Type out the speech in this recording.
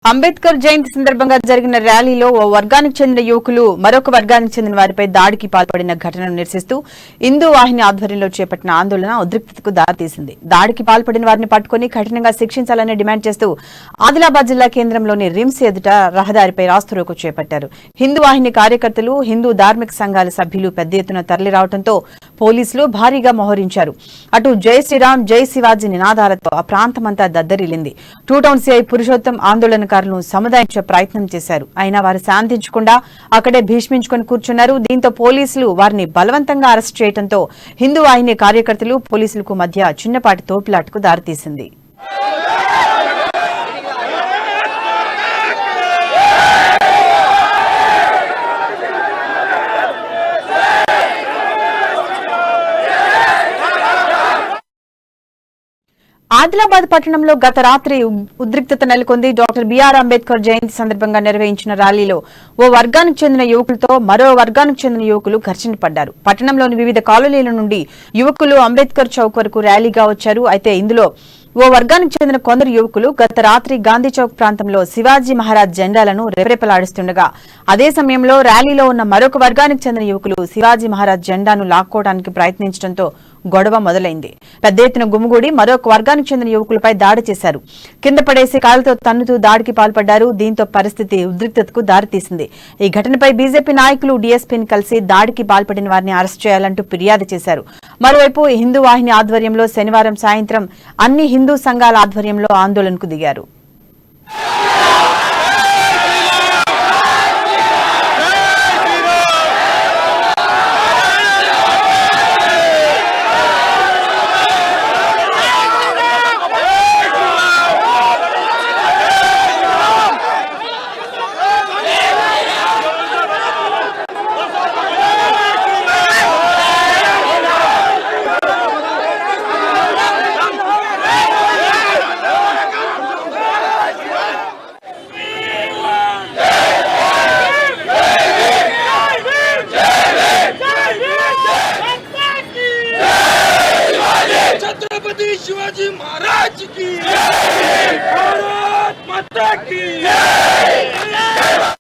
అంబేద్కర్ జయంతి సందర్భంగా జరిగిన ర్యాలీలో ఓ వర్గానికి చెందిన యువకులు మరొక వర్గానికి చెందిన వారిపై దాడికి పాల్పడిన ఘటనను నిరసిస్తూ హిందూ వాహిని ఆధ్వర్యంలో చేపట్టిన ఆందోళన ఉద్రిక్తతకు దారితీసింది. దాడికి పాల్పడిన వారిని పట్టుకుని కఠినంగా శిక్షించాలని డిమాండ్ చేస్తూ ఆదిలాబాద్ జిల్లా కేంద్రంలోని రిమ్స్ ఎదుట రహదారిపై రాస్తారోకో చేపట్టారు. హిందూ వాహిని కార్యకర్తలు, హిందూ ధార్మిక సంఘాల సభ్యులు పెద్ద ఎత్తున తరలిరావడంతో పోలీసులు భారీగా మోహరించారు. అటు జై శ్రీరామ్, జై శివాజీ నినాదాలతో ఆ ప్రాంతమంతా దద్దరిల్లింది. టూ టౌన్ సీఐ పురుషోత్తం ఆందోళనకారులను సముదాయించే ప్రయత్నం చేశారు. అయినా వారు శాంతించకుండా అక్కడే భీష్మించుకుని కూర్చున్నారు. దీంతో పోలీసులు వారిని బలవంతంగా అరెస్ట్ చేయడంతో హిందూ వాహిని కార్యకర్తలు, పోలీసులకు మధ్య చిన్నపాటి తోపులాటకు దారితీసింది. ఆదిలాబాద్ పట్టణంలో గత రాత్రి ఉద్రిక్తత నెలకొంది. డాక్టర్ బిఆర్ అంబేద్కర్ జయంతి సందర్భంగా నిర్వహించిన ర్యాలీలో ఓ వర్గానికి చెందిన యువకులతో మరో వర్గానికి చెందిన యువకులు ఘర్షణ పడ్డారు. పట్టణంలోని వివిధ కాలనీల నుండి యువకులు అంబేద్కర్ చౌక్ వరకు ర్యాలీగా వచ్చారు. అయితే ఇందులో ఓ వర్గానికి చెందిన కొందరు యువకులు గత రాత్రి గాంధీ చౌక్ ప్రాంతంలో శివాజీ మహారాజ్ జెండాలను రెపరెపలాడిస్తుండగా అదే సమయంలో ర్యాలీలో ఉన్న మరొక వర్గానికి చెందిన యువకులు శివాజీ మహారాజ్ జెండాను లాక్కోవడానికి ప్రయత్నించడంతో గొడవ మొదలైంది. పెద్ద ఎత్తున గుమిగూడి మరొక వర్గానికి చెందిన యువకులపై దాడి చేశారు. కింద పడేసి కాలుతో తన్నుతూ దాడికి పాల్పడ్డారు. దీంతో పరిస్థితి ఉద్రిక్తతకు దారితీసింది. ఈ ఘటనపై బీజేపీ నాయకులు డీఎస్పీని కలిసి దాడికి పాల్పడిన వారిని అరెస్ట్ చేయాలంటూ ఫిర్యాదు చేశారు. మరోవైపు హిందూ వాహిని ఆధ్వర్యంలో శనివారం సాయంత్రం అన్ని హిందూ సంఘాల ఆధ్వర్యంలో ఆందోళనకు దిగారు. शिवाजी महाराज की भारत माता की